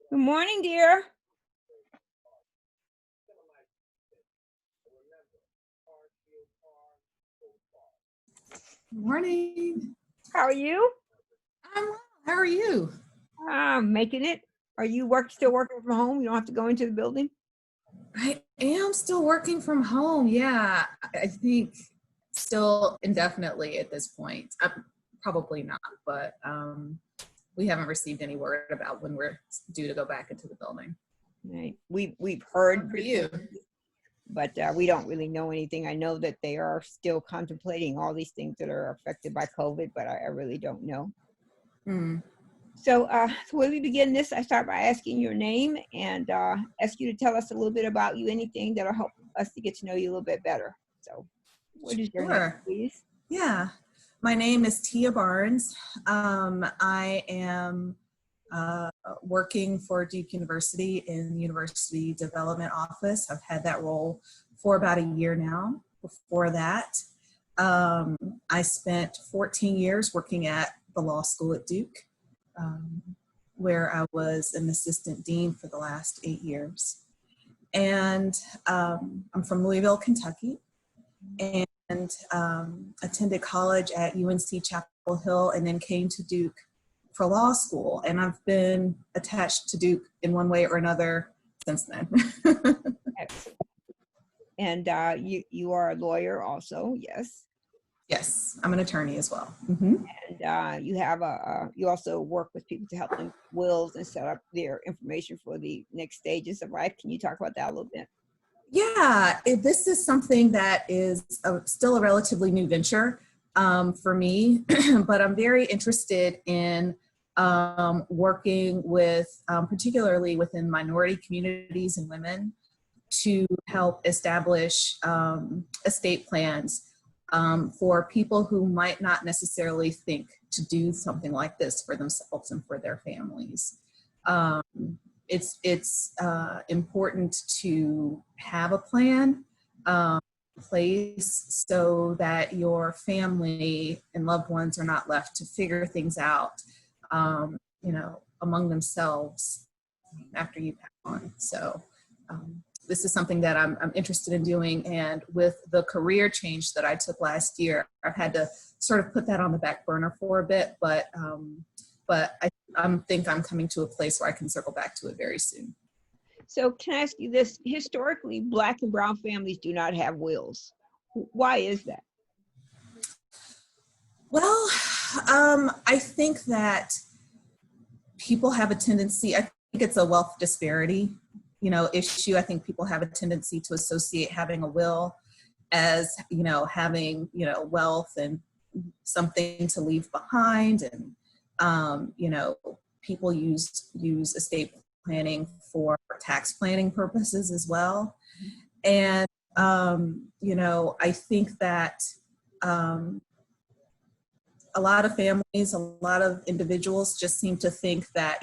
Good morning, dear. Morning. How are you? I'm well. How are you? Making it. Are you still working from home? You don't have to go into the building? I am still working from home. Yeah, I think still indefinitely at this point. Probably not, but we haven't received any word about when we're due to go back into the building. Right. We've heard For you. but we don't really know anything. I know that they are still contemplating all these things that are affected by COVID, but I really don't know. Mm. So the way we begin this, I start by asking your name and ask you to tell us a little bit about you, anything that'll help us to get to know you a little bit better. So what is your name, Sure. please? Yeah. My name is Tia Barnes. I am working for Duke University in the University Development Office. I've had that role for about a year now. Before that, I spent 14 years working at the law school at Duke, where I was an assistant dean for the last 8 years. And I'm from Louisville, Kentucky, and attended college at UNC Chapel Hill, and then came to Duke for law school. And I've been attached to Duke in one way or another since then. Excellent. And you are a lawyer also, yes? Yes, I'm an attorney as well. Mm-hmm. And you have you also work with people to help them wills and set up their information for the next stages of life. Can you talk about that a little bit? Yeah, this is something that is still a relatively new venture for me, but I'm very interested in working with, particularly within minority communities and women, to help establish estate plans for people who might not necessarily think to do something like this for themselves and for their families. It's important to have a plan in place so that your family and loved ones are not left to figure things out, among themselves after you pass on. So this is something that I'm interested in doing. And with the career change that I took last year, I've had to sort of put that on the back burner for a bit, but I think I'm coming to a place where I can circle back to it very soon. So can I ask you this? Historically, Black and brown families do not have wills. Why is that? Well, I think that people have a tendency, I think it's a wealth disparity, issue. I think people have a tendency to associate having a will as, having, wealth and something to leave behind. And, people use estate planning for tax planning purposes as well. And, I think that a lot of families, a lot of individuals just seem to think that,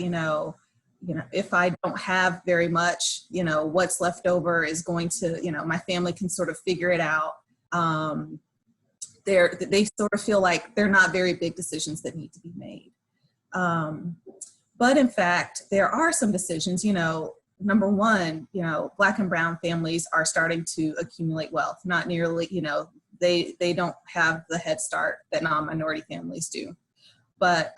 if I don't have very much, what's left over is going to, my family can sort of figure it out. They sort of feel like they're not very big decisions that need to be made. But in fact, there are some decisions, number one, Black and brown families are starting to accumulate wealth, not nearly, they don't have the head start that non-minority families do. But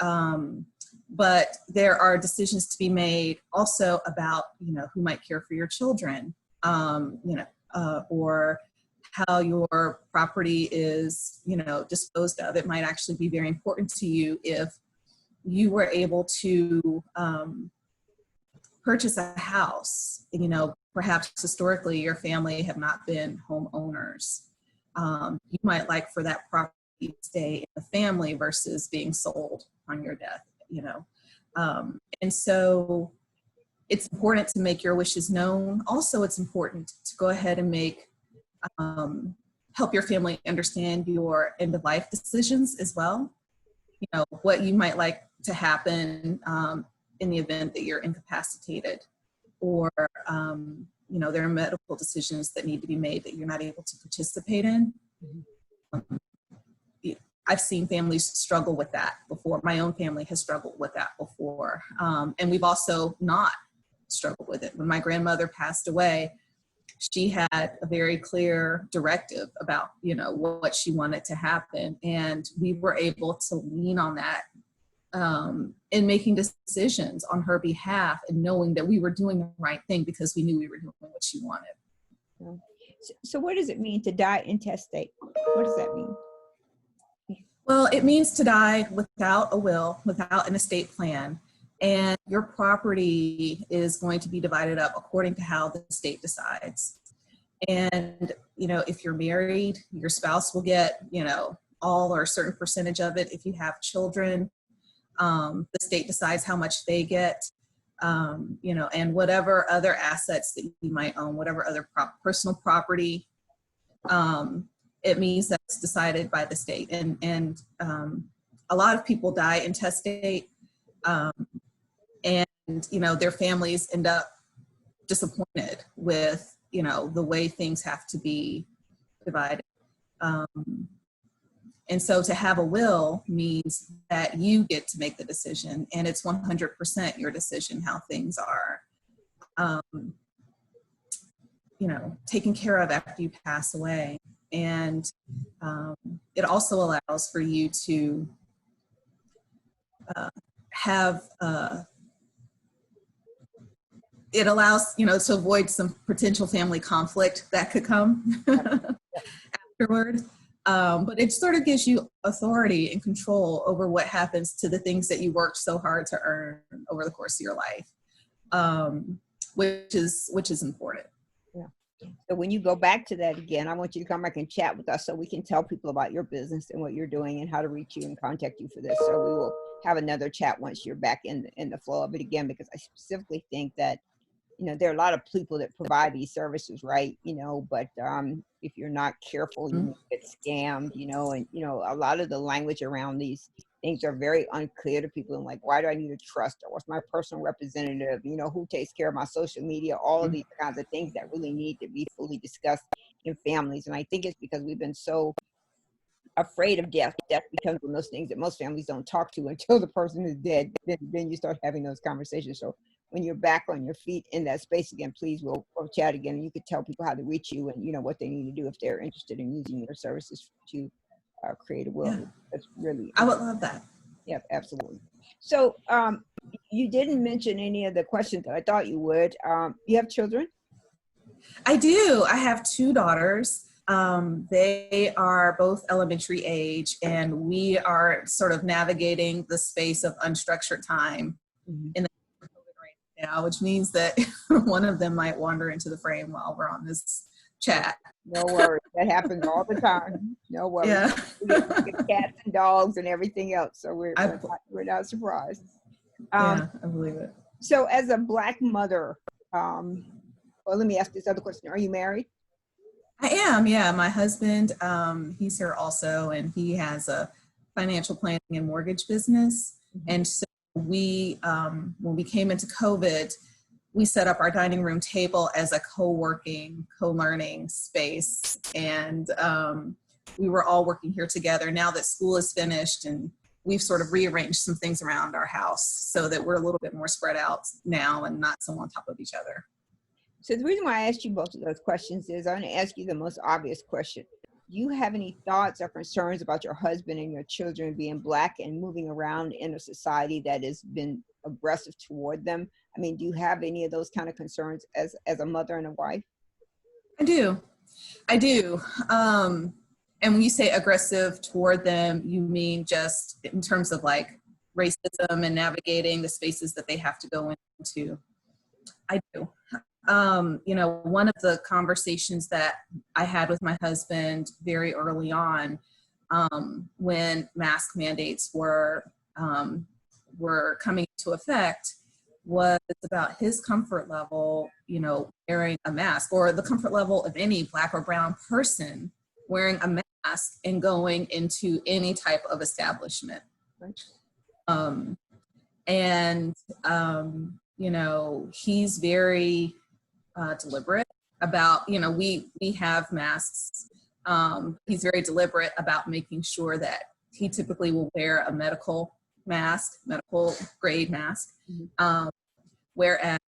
there are decisions to be made also about, who might care for your children, or how your property is, disposed of. It might actually be very important to you if you were able to purchase a house. Perhaps historically your family have not been homeowners. You might like for that property to stay in the family versus being sold on your death, and so it's important to make your wishes known. Also, it's important to go ahead and help your family understand your end of life decisions as well. What you might like to happen in the event that you're incapacitated, or there are medical decisions that need to be made that you're not able to participate in. I've seen families struggle with that before. My own family has struggled with that before. And we've also not struggled with it. When my grandmother passed away, she had a very clear directive about, what she wanted to happen. And we were able to lean on that in making decisions on her behalf and knowing that we were doing the right thing because we knew we were doing what she wanted. So what does it mean to die intestate? What does that mean? Well, it means to die without a will, without an estate plan, and your property is going to be divided up according to how the state decides. And, if you're married, your spouse will get, all or a certain percentage of it. If you have children, the state decides how much they get, and whatever other assets that you might own, whatever other personal property, it means that's decided by the state. And a lot of people die intestate, and their families end up disappointed with the way things have to be divided. And so to have a will means that you get to make the decision, and it's 100% your decision how things are, taken care of after you pass away. And it also allows for you to have, it allows, to avoid some potential family conflict that could come afterward. But it sort of gives you authority and control over what happens to the things that you worked so hard to earn over the course of your life, which is important. So when you go back to that again, I want you to come back and chat with us so we can tell people about your business and what you're doing and how to reach you and contact you for this. So we will have another chat once you're back in the flow of it again, because I specifically think that, there are a lot of people that provide these services, right? But if you're not careful, you get scammed, and, a lot of the language around these things are very unclear to people. And like, why do I need a trust? Or what's my personal representative? Who takes care of my social media? All of these kinds of things that really need to be fully discussed in families. And I think it's because we've been so afraid of death. Death becomes one of those things that most families don't talk to until the person is dead. Then you start having those conversations. So when you're back on your feet in that space again, please, we'll chat again, and you could tell people how to reach you and what they need to do if they're interested in using your services to create a will. Yeah. That's really, I would love that. Yeah, absolutely. So you didn't mention any of the questions that I thought you would. You have children? I do. I have 2 daughters. They are both elementary age, and we are sort of navigating the space of unstructured time in the COVID right now, which means that one of them might wander into the frame while we're on this chat. No worries. That happens all the time. No worries. Yeah. We get cats and dogs and everything else, so we're not surprised. Yeah, I believe it. So as a Black mother, well, let me ask this other question. Are you married? I am, yeah. My husband, he's here also, and he has a financial planning and mortgage business. And so we, when we came into COVID, we set up our dining room table as a co-working, co-learning space. And we were all working here together. Now that school is finished, and we've sort of rearranged some things around our house so that we're a little bit more spread out now and not so on top of each other. So the reason why I asked you both of those questions is I'm going to ask you the most obvious question. Do you have any thoughts or concerns about your husband and your children being Black and moving around in a society that has been aggressive toward them? I mean, do you have any of those kind of concerns as a mother and a wife? I do. And when you say aggressive toward them, you mean just in terms of like racism and navigating the spaces that they have to go into? I do. One of the conversations that I had with my husband very early on, when mask mandates were coming into effect, was about his comfort level, wearing a mask, or the comfort level of any Black or brown person wearing a mask and going into any type of establishment. He's very deliberate about, we have masks. He's very deliberate about making sure that he typically will wear a medical grade mask. Whereas,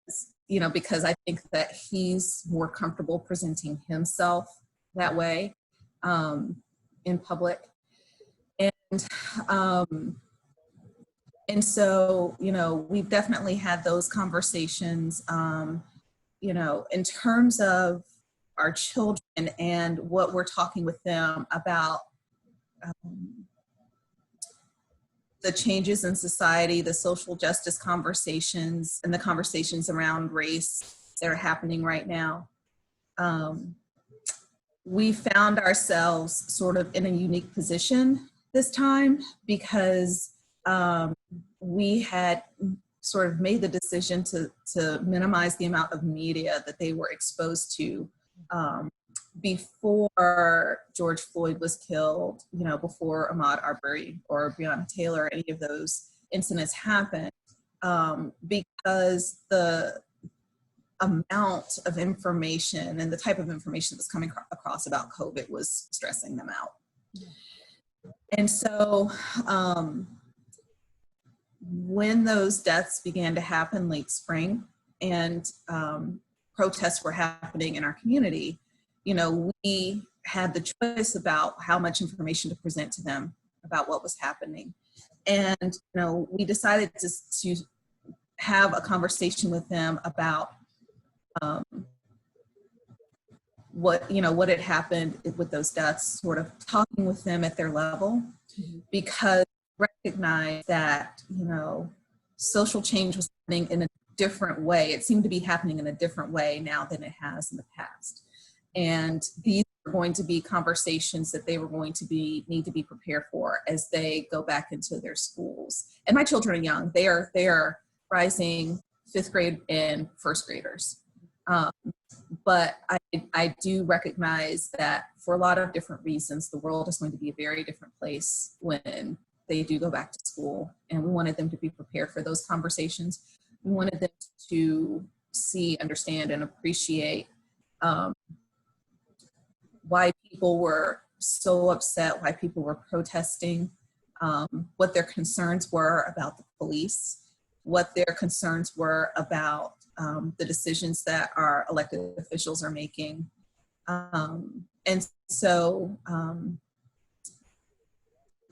because I think that he's more comfortable presenting himself that way in public. And so, we've definitely had those conversations, in terms of our children and what we're talking with them about the changes in society, the social justice conversations, and the conversations around race that are happening right now. We found ourselves sort of in a unique position this time because we had sort of made the decision to minimize the amount of media that they were exposed to before George Floyd was killed, before Ahmaud Arbery or Breonna Taylor, any of those incidents happened, because the amount of information and the type of information that was coming across about COVID was stressing them out. And so when those deaths began to happen late spring and protests were happening in our community, we had the choice about how much information to present to them about what was happening. And, we decided to have a conversation with them about what had happened with those deaths, sort of talking with them at their level, because recognize that, social change was happening in a different way. It seemed to be happening in a different way now than it has in the past. And these are going to be conversations that they were going to need to be prepared for as they go back into their schools. And my children are young. They are rising 5th grade and 1st graders. But I do recognize that for a lot of different reasons, the world is going to be a very different place when they do go back to school. And we wanted them to be prepared for those conversations. We wanted them to see, understand, and appreciate why people were so upset, why people were protesting, what their concerns were about the police, what their concerns were about the decisions that our elected officials are making. And so,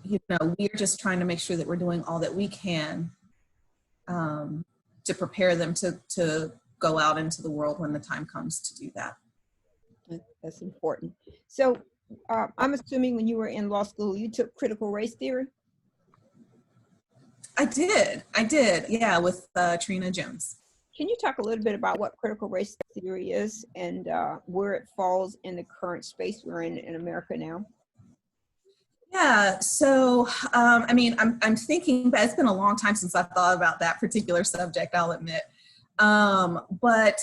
we're just trying to make sure that we're doing all that we can to prepare them to go out into the world when the time comes to do that. That's important. So I'm assuming when you were in law school, you took critical race theory? I did, yeah, with Trina Jones. Can you talk a little bit about what critical race theory is and where it falls in the current space we're in America now? Yeah, so, I'm thinking, but it's been a long time since I've thought about that particular subject, I'll admit. But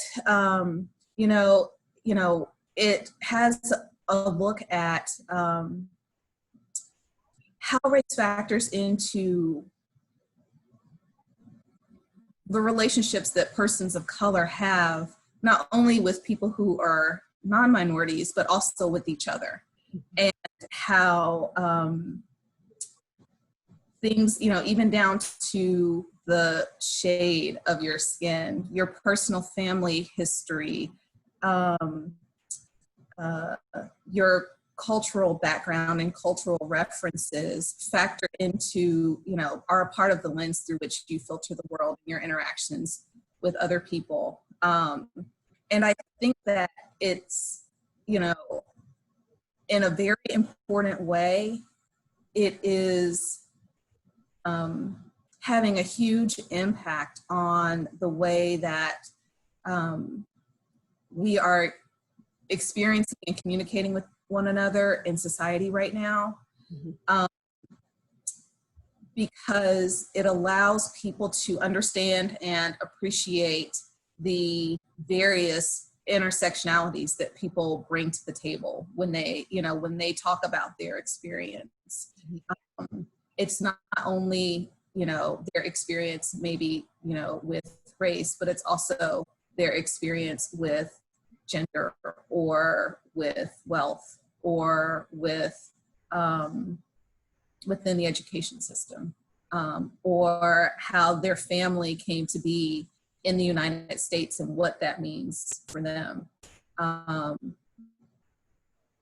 it has a look at how race factors into the relationships that persons of color have, not only with people who are non-minorities, but also with each other. And how things, even down to the shade of your skin, your personal family history, your cultural background and cultural references factor into, are a part of the lens through which you filter the world and your interactions with other people. And I think that it's, in a very important way, it is having a huge impact on the way that we are experiencing and communicating with one another in society right now, because it allows people to understand and appreciate the various intersectionalities that people bring to the table when they talk about their experience. It's not only, their experience maybe, with race, but it's also their experience with gender or with wealth or with within the education system, or how their family came to be in the United States and what that means for them.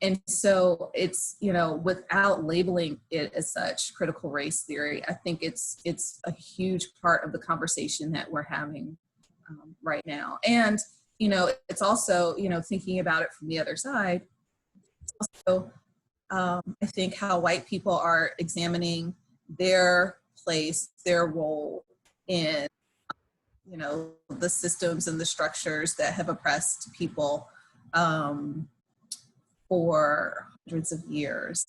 And so it's, you know, without labeling it as such, critical race theory, I think it's a huge part of the conversation that we're having right now. And, you know, it's also, you know, thinking about it from the other side, it's also, I think how white people are examining their place, their role in, you know, the systems and the structures that have oppressed people for hundreds of years.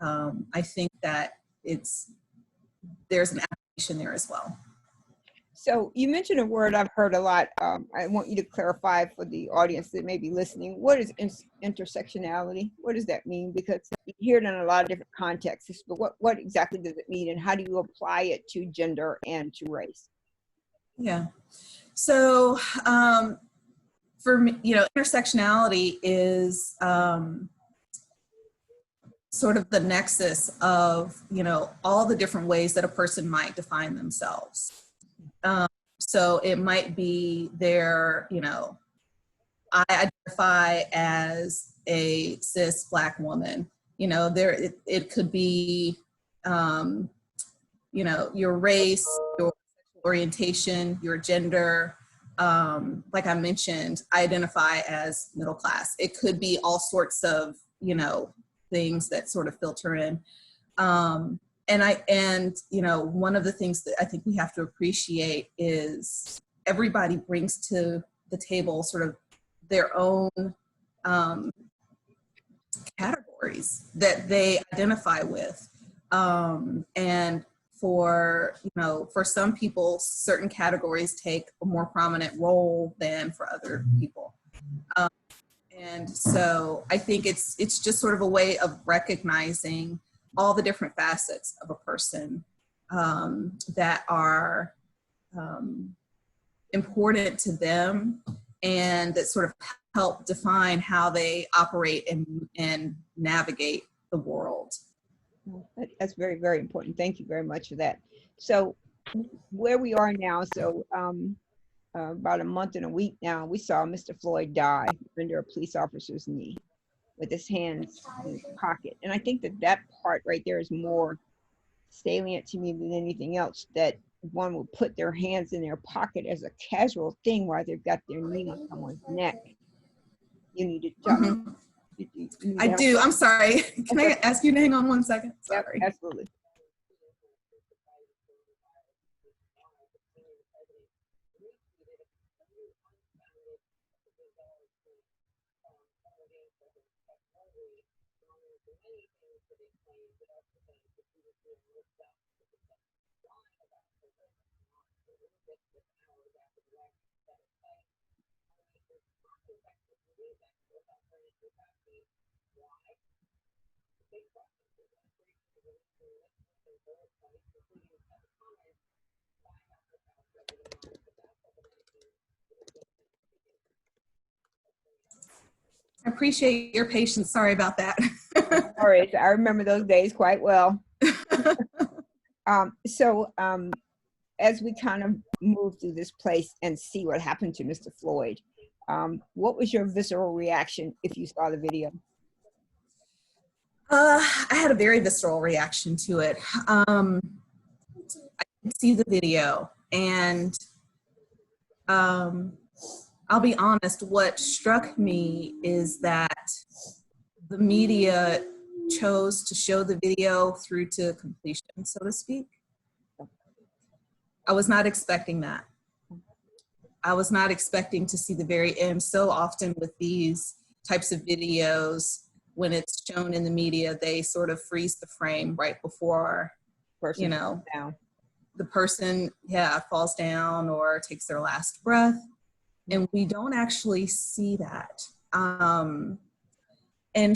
I think that there's an application there as well. So you mentioned a word I've heard a lot. I want you to clarify for the audience that may be listening. What is intersectionality? What does that mean? Because you hear it in a lot of different contexts, but what exactly does it mean, and how do you apply it to gender and to race? Yeah. So for me, you know, intersectionality is sort of the nexus of, you know, all the different ways that a person might define themselves. So it might be their, you know, I identify as a cis Black woman. You know, it could be, you know, your race, your orientation, your gender. Like I mentioned, I identify as middle class. It could be all sorts of, you know, things that sort of filter in. And you know, one of the things that I think we have to appreciate is everybody brings to the table sort of their own categories that they identify with. And for, you know, for some people, certain categories take a more prominent role than for other people. And so I think it's just sort of a way of recognizing all the different facets of a person that are important to them and that sort of help define how they operate and navigate the world. That's very, very important. Thank you very much for that. So where we are now, so about a month and a week now, we saw Mr. Floyd die under a police officer's knee with his hands in his pocket. And I think that part right there is more salient to me than anything else, that one would put their hands in their pocket as a casual thing while they've got their knee on someone's neck. You need to talk. Mm-hmm. I do. I'm sorry. Can I ask you to hang on 1 second? Sorry. Yep, absolutely. I appreciate your patience. Sorry about that. All right, I remember those days quite well. As we kind of move through this place and see what happened to Mr. Floyd, what was your visceral reaction if you saw the video? I had a very visceral reaction to it. I could see the video, and I'll be honest, what struck me is that the media chose to show the video through to completion, so to speak. I was not expecting that. I was not expecting to see the very end. So often with these types of videos, when it's shown in the media, they sort of freeze the frame right before, you know, the person, falls down or takes their last breath. And we don't actually see that. And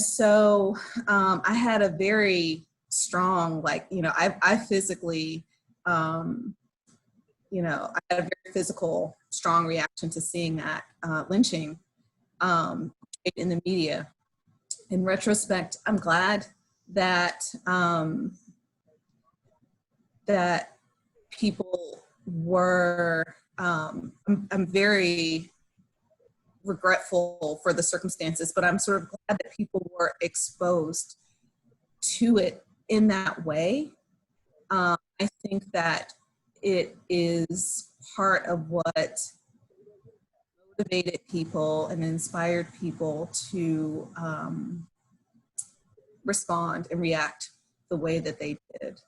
so I had a very strong, like, you know, I physically, you know, I had a very physical, strong reaction to seeing that lynching in the media. In retrospect, I'm glad that that people were I'm very regretful for the circumstances, but I'm sort of glad that people were exposed to it in that way. I think that it is part of what motivated people and inspired people to respond and react the way that they did.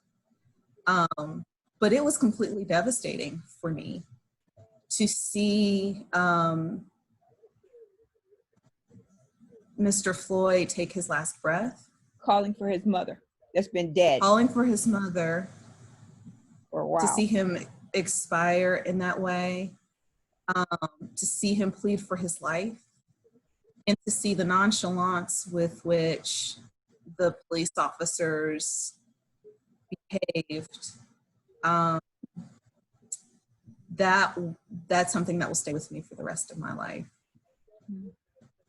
But it was completely devastating for me to see Mr. Floyd take his last breath. Calling for his mother that's been dead Calling for his mother. for a while. To see him expire in that way, to see him plead for his life, and to see the nonchalance with which the police officers behaved, that's something that will stay with me for the rest of my life.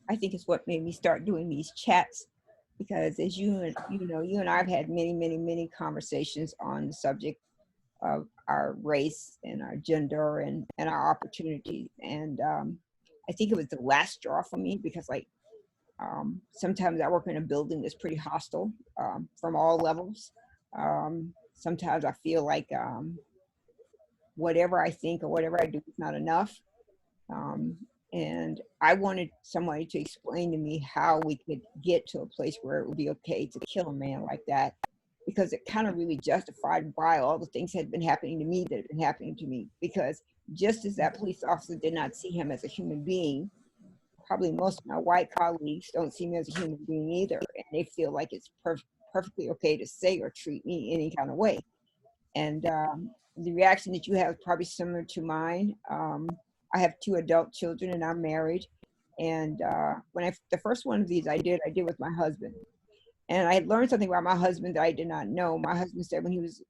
I think it's what made me start doing these chats, because as you and I have had many conversations on the subject of our race and our gender and our opportunities. And I think it was the last straw for me, because sometimes I work in a building that's pretty hostile from all levels. Sometimes I feel like whatever I think or whatever I do is not enough. And I wanted somebody to explain to me how we could get to a place where it would be okay to kill a man like that, because it kind of really justified why all the things had been happening to me that had been happening to me. Because just as that police officer did not see him as a human being, probably most of my white colleagues don't see me as a human being either. And they feel like it's perfectly okay to say or treat me any kind of way. And the reaction that you have is probably similar to mine. I have 2 adult children and I'm married. And the first one of these I did with my husband. And I had learned something about my husband that I did not know. My husband said when he was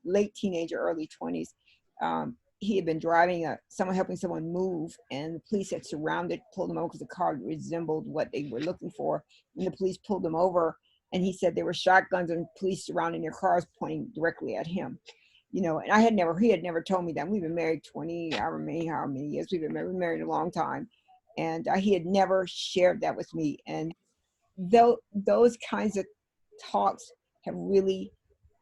late teenager, early 20s, he had been driving helping someone move, and the police had pulled him over because the car resembled what they were looking for. And the police pulled him over, and he said there were shotguns and police surrounding their cars pointing directly at him. And he had never told me that. We've been married 20, I don't know how many years we've been married a long time. And he had never shared that with me. And those kinds of talks have really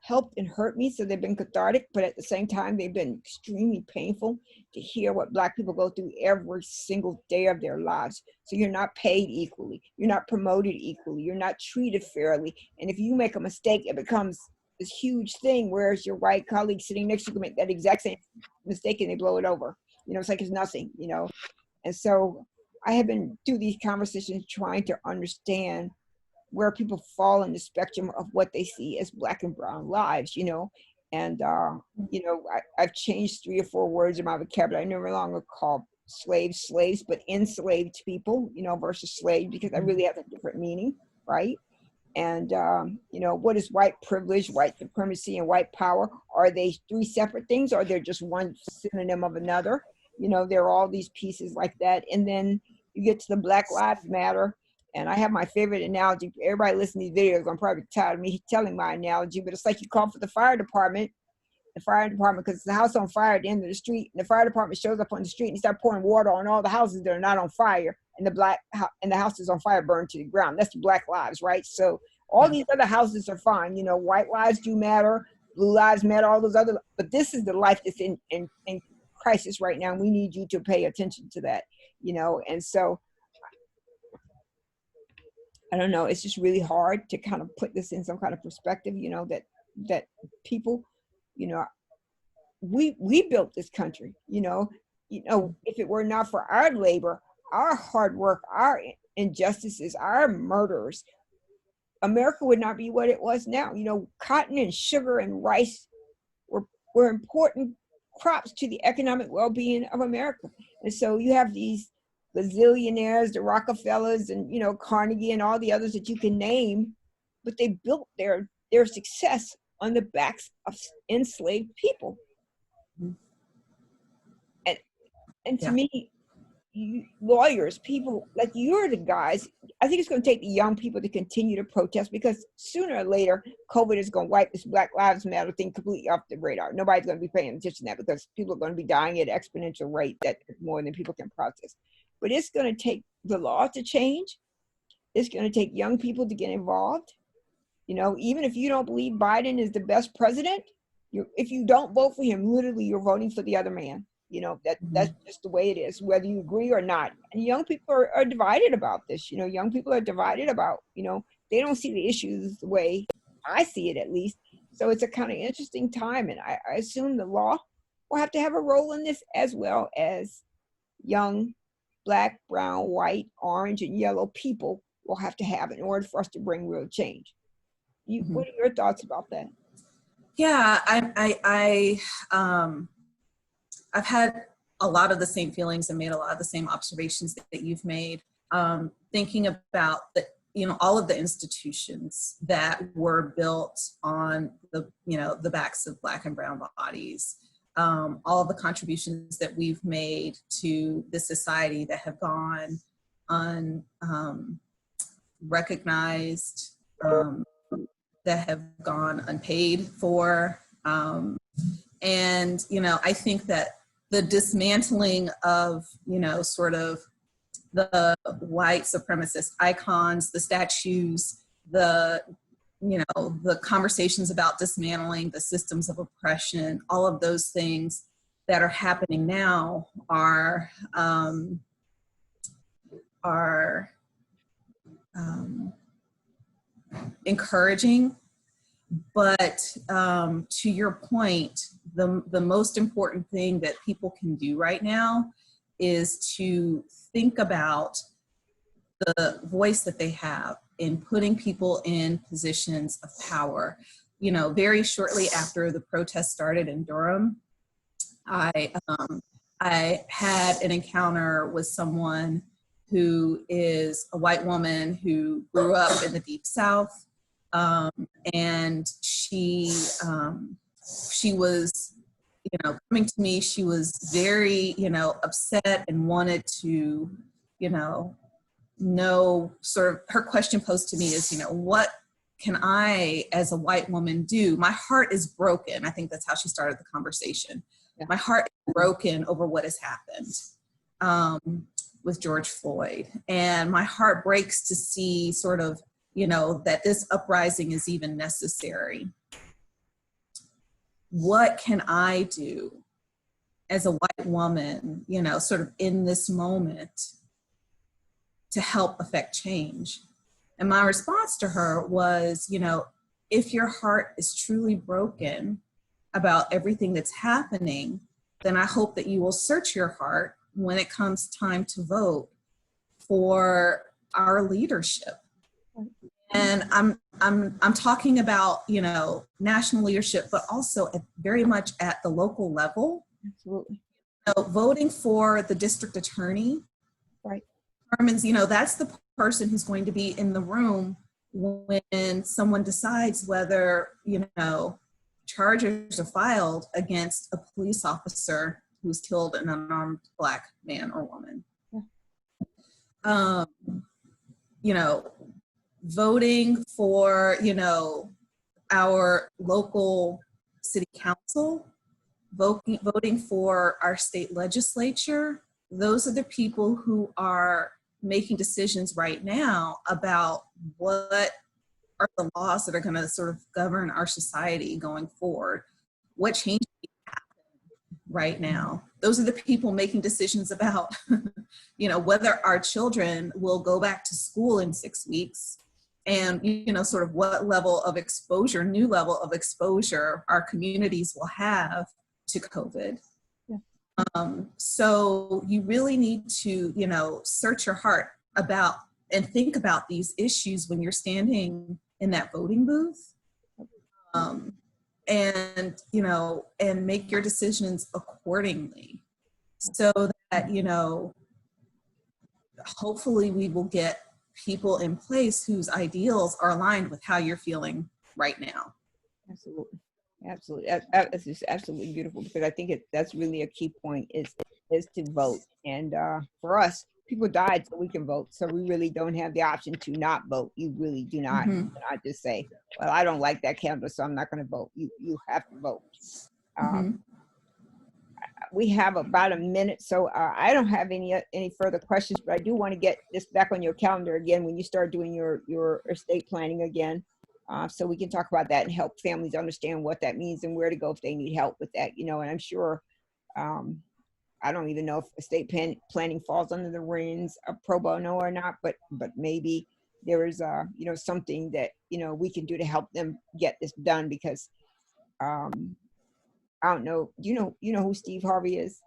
helped and hurt me. So they've been cathartic, but at the same time, they've been extremely painful to hear what Black people go through every single day of their lives. So you're not paid equally. You're not promoted equally. You're not treated fairly. And if you make a mistake, it becomes this huge thing, whereas your white colleague sitting next to you can make that exact same mistake and they blow it over. It's like it's nothing, And so I have been through these conversations trying to understand where people fall in the spectrum of what they see as Black and brown lives, And, I've changed 3 or 4 words in my vocabulary. I no longer call slaves, but enslaved people, versus slave, because I really have a different meaning, right? And, what is white privilege, white supremacy, and white power? Are they 3 separate things, or they're just one synonym of another? There are all these pieces like that. And then you get to the Black Lives Matter. And I have my favorite analogy. Everybody listening to these videos, I'm probably tired of me telling my analogy, but it's like you call for the fire department, because the house on fire at the end of the street, and the fire department shows up on the street and start pouring water on all the houses that are not on fire, and the house is on fire, burned to the ground. That's the Black lives, right? So all these other houses are fine. White lives do matter, blue lives matter, all those other, but this is the life that's in crisis right now. And we need you to pay attention to that, and so I don't know, it's just really hard to kind of put this in some kind of perspective, that people, we built this country, if it were not for our labor, our hard work, our injustices, our murders, America would not be what it was now. Cotton and sugar and rice were important crops to the economic well-being of America. And so you have these bazillionaires, the Rockefellers, and Carnegie and all the others that you can name, but they built their success on the backs of enslaved people. And to me, lawyers, people like you're the guys, I think it's going to take the young people to continue to protest, because sooner or later, COVID is going to wipe this Black Lives Matter thing completely off the radar. Nobody's going to be paying attention to that, because people are going to be dying at an exponential rate that is more than people can process. But it's going to take the law to change. It's going to take young people to get involved. Even if you don't believe Biden is the best president, if you don't vote for him, literally you're voting for the other man. That's just the way it is, whether you agree or not. And young people are divided about this. Young people are divided about, they don't see the issues the way I see it, at least. So it's a kind of interesting time. And I assume the law will have to have a role in this, as well as young Black, brown, white, orange, and yellow people will have to have it in order for us to bring real change. What are your thoughts about that? Yeah, I've had a lot of the same feelings and made a lot of the same observations that you've made. Thinking about all of the institutions that were built on the backs of Black and brown bodies, all of the contributions that we've made to this society that have gone unrecognized, that have gone unpaid for. And, I think that the dismantling of, sort of the white supremacist icons, the statues, the conversations about dismantling the systems of oppression, all of those things that are happening now are encouraging. But to your point, the most important thing that people can do right now is to think about the voice that they have in putting people in positions of power. Very shortly after the protest started in Durham, I had an encounter with someone who is a white woman who grew up in the Deep South. And she was, coming to me, she was very, upset and wanted to, know sort of, her question posed to me is, what can I, as a white woman, do? My heart is broken. I think that's how she started the conversation. Yeah. My heart is broken over what has happened with George Floyd. And my heart breaks to see sort of, that this uprising is even necessary. What can I do as a white woman, sort of in this moment to help affect change? And my response to her was, if your heart is truly broken about everything that's happening, then I hope that you will search your heart when it comes time to vote for our leadership. And I'm talking about, national leadership, but also very much at the local level. Absolutely. Voting for the district attorney, right, determines, that's the person who's going to be in the room when someone decides whether, charges are filed against a police officer who's killed an unarmed Black man or woman. Yeah. Voting for, our local city council, voting for our state legislature. Those are the people who are making decisions right now about what are the laws that are going to sort of govern our society going forward. What changes happen right now? Those are the people making decisions about, whether our children will go back to school in 6 weeks, and, sort of what level of exposure, new level of exposure our communities will have to COVID. Yeah. So you really need to, search your heart about and think about these issues when you're standing in that voting booth. And make your decisions accordingly, so that, hopefully we will get people in place whose ideals are aligned with how you're feeling right now. Absolutely. Absolutely. That's just absolutely beautiful, because I think that's really a key point is to vote. And for us, people died so we can vote. So we really don't have the option to not vote. You really do not. You Mm-hmm. cannot just say, well, I don't like that candidate, so I'm not going to vote. You have to vote. Mm-hmm. We have about a minute, so I don't have any further questions, but I do want to get this back on your calendar again when you start doing your estate planning again, so we can talk about that and help families understand what that means and where to go if they need help with that. And I'm sure, um, I don't even know if estate planning falls under the reins of pro bono or not, but maybe there is something that we can do to help them get this done, because I don't know. You know who Steve Harvey is?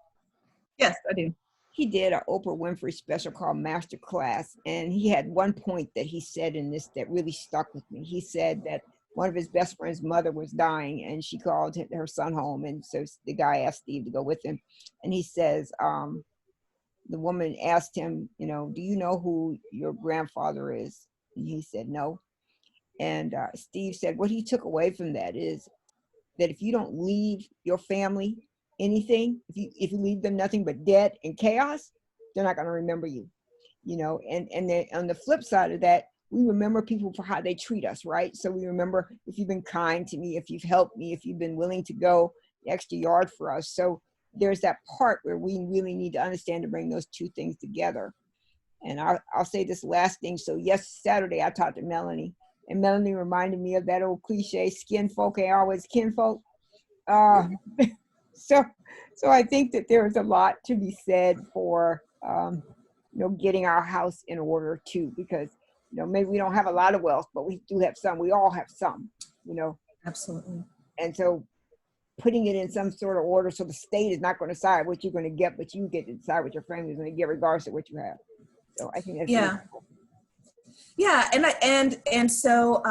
Yes, I do. He did an Oprah Winfrey special called Master Class, and he had one point that he said in this that really stuck with me. He said that one of his best friend's mother was dying, and she called her son home, and so the guy asked Steve to go with him, and he says, the woman asked him, do you know who your grandfather is? And he said no, and Steve said what he took away from that is that if you don't leave your family anything, if you leave them nothing but debt and chaos, they're not going to remember you. And then on the flip side of that, we remember people for how they treat us, right? So we remember if you've been kind to me, if you've helped me, if you've been willing to go the extra yard for us. So there's that part where we really need to understand to bring those two things together. And I'll say this last thing. So yes, Saturday I talked to Melanie, and Melanie reminded me of that old cliche, skin folk ain't always kinfolk. Uh, so I think that there is a lot to be said for, getting our house in order too, because, maybe we don't have a lot of wealth, but we do have some. We all have some, Absolutely. and so putting it in some sort of order so the state is not going to decide what you're going to get, but you get to decide what your family is going to get regardless of what you have. So I think that's Yeah. Yeah, and so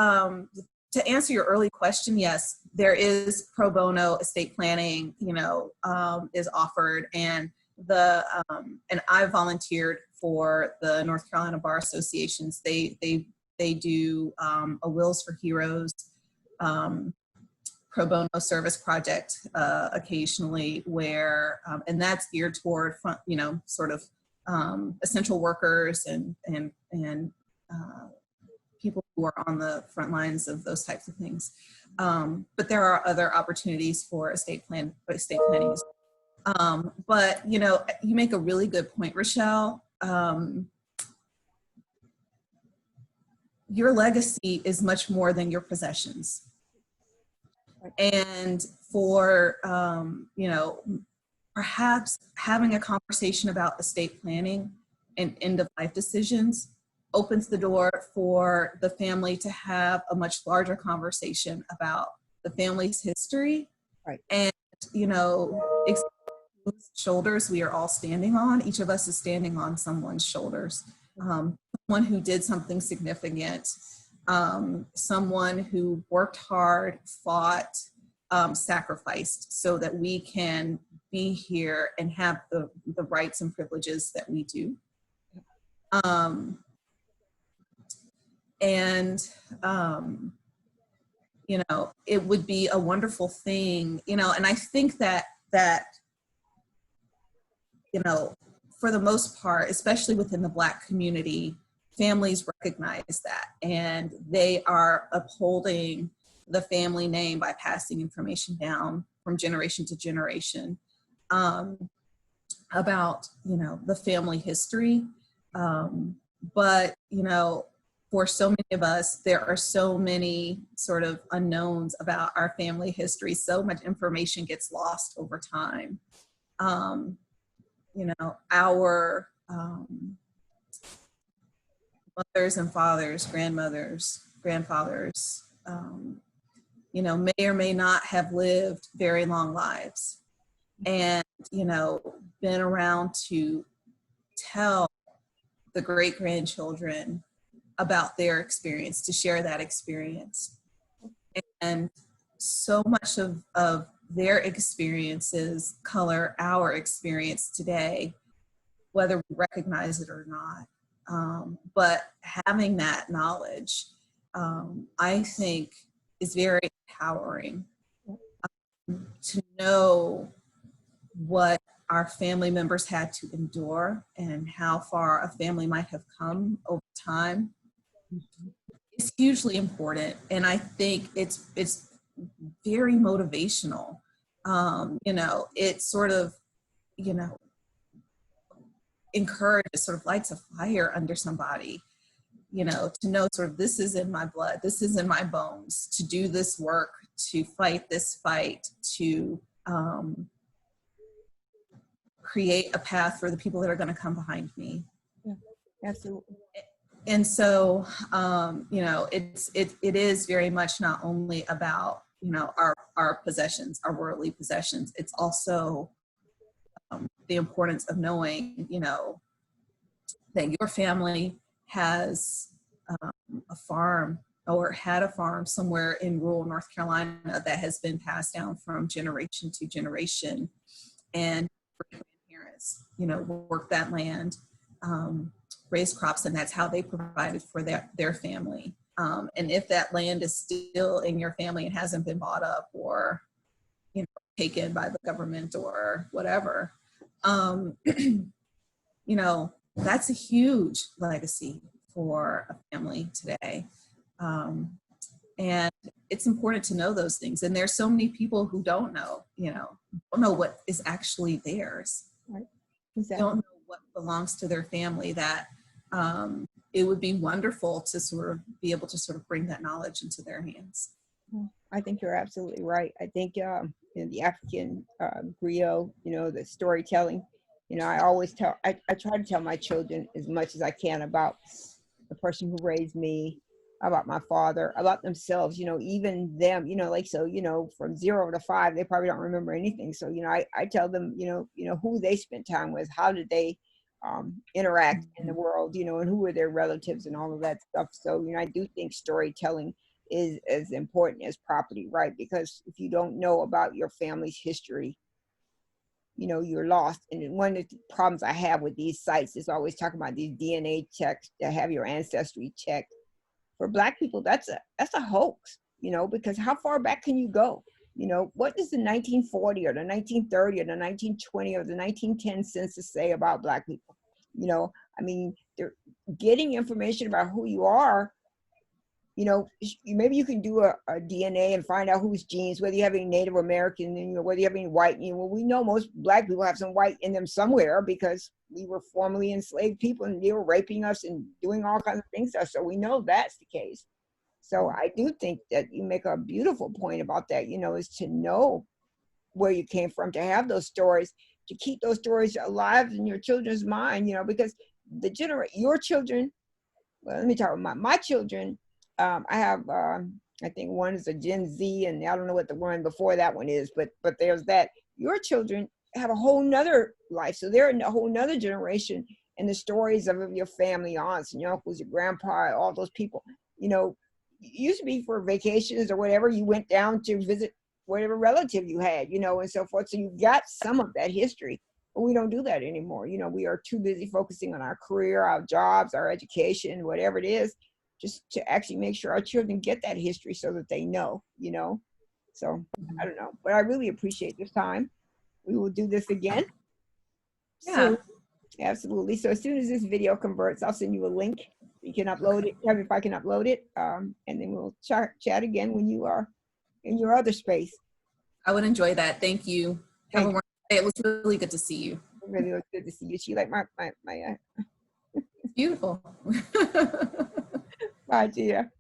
to answer your early question, yes, there is pro bono estate planning, is offered, and and I volunteered for the North Carolina Bar Associations. They do a Wills for Heroes pro bono service project occasionally, where and that's geared toward sort of essential workers and people who are on the front lines of those types of things. But there are other opportunities for estate planning. But you make a really good point, Rochelle. Your legacy is much more than your possessions. And for, perhaps having a conversation about estate planning and end of life decisions opens the door for the family to have a much larger conversation about the family's history. Right. And, whose shoulders we are all standing on. Each of us is standing on someone's shoulders. Someone who did something significant, someone who worked hard, fought, sacrificed so that we can be here and have the rights and privileges that we do. It would be a wonderful thing, and I think that for the most part, especially within the Black community, families recognize that, and they are upholding the family name by passing information down from generation to generation about, the family history. But, for so many of us, there are so many sort of unknowns about our family history. So much information gets lost over time. Our mothers and fathers, grandmothers, grandfathers, may or may not have lived very long lives and, been around to tell the great-grandchildren about their experience, to share that experience. And so much of their experiences color our experience today, whether we recognize it or not. But having that knowledge, I think, is very empowering to know what our family members had to endure and how far a family might have come over time is hugely important. And I think it's very motivational. You know, it sort of, you know, encourages, sort of lights a fire under somebody, you know, to know sort of this is in my blood, this is in my bones, to do this work, to fight this fight, to create a path for the people that are going to come behind me. Yeah, absolutely. And so, you know, it is very much not only about, you know, our possessions, our worldly possessions. It's also the importance of knowing, you know, that your family has a farm or had a farm somewhere in rural North Carolina that has been passed down from generation to generation, and grandparents, you know, worked that land, raised crops, and that's how they provided for their family. And if that land is still in your family and hasn't been bought up or, you know, taken by the government or whatever, you know, that's a huge legacy for a family today. And it's important to know those things. And there's so many people who don't know, you know, don't know what is actually theirs. Right. Exactly. Don't know what belongs to their family, that it would be wonderful to sort of be able to sort of bring that knowledge into their hands. I think you're absolutely right. I think you know, the African griot, you know, the storytelling, you know, I always I try to tell my children as much as I can about the person who raised me, about my father, about themselves, you know, even them, you know, like, so, you know, from 0 to 5, they probably don't remember anything. So, you know, I tell them, you know, who they spent time with, how did they interact in the world, you know, and who were their relatives and all of that stuff. So, you know, I do think storytelling is as important as property, right? Because if you don't know about your family's history, you know, you're lost. And one of the problems I have with these sites is always talking about these DNA checks to have your ancestry checked. For Black people, that's a hoax, you know, because how far back can you go? You know, what does the 1940 or the 1930 or the 1920 or the 1910 census say about Black people? You know, I mean, they're getting information about who you are. You know, maybe you can do a DNA and find out whose genes, whether you have any Native American, you know, whether you have any white. You know, well, we know most Black people have some white in them somewhere because we were formerly enslaved people and they were raping us and doing all kinds of things to us. So we know that's the case. So I do think that you make a beautiful point about that, you know, is to know where you came from, to have those stories, to keep those stories alive in your children's mind, you know, because your children, well, let me talk about my children. I have, I think one is a Gen Z, and I don't know what the one before that one is, but there's that. Your children have a whole nother life, so they're in a whole nother generation, and the stories of your family, aunts and your uncles, your grandpa, all those people. You know, it used to be for vacations or whatever, you went down to visit whatever relative you had, you know, and so forth. So you got some of that history. But we don't do that anymore. You know, we are too busy focusing on our career, our jobs, our education, whatever it is, just to actually make sure our children get that history so that they know, you know. So I don't know, but I really appreciate this time. We will do this again. Yeah. So, absolutely. So as soon as this video converts, I'll send you a link. You can upload it. Tell me if I can upload it, and then we'll chat again when you are in your other space. I would enjoy that. Thank you. Have a wonderful day. It was really good to see you. It really was good to see you. She like my Beautiful. bye, dear.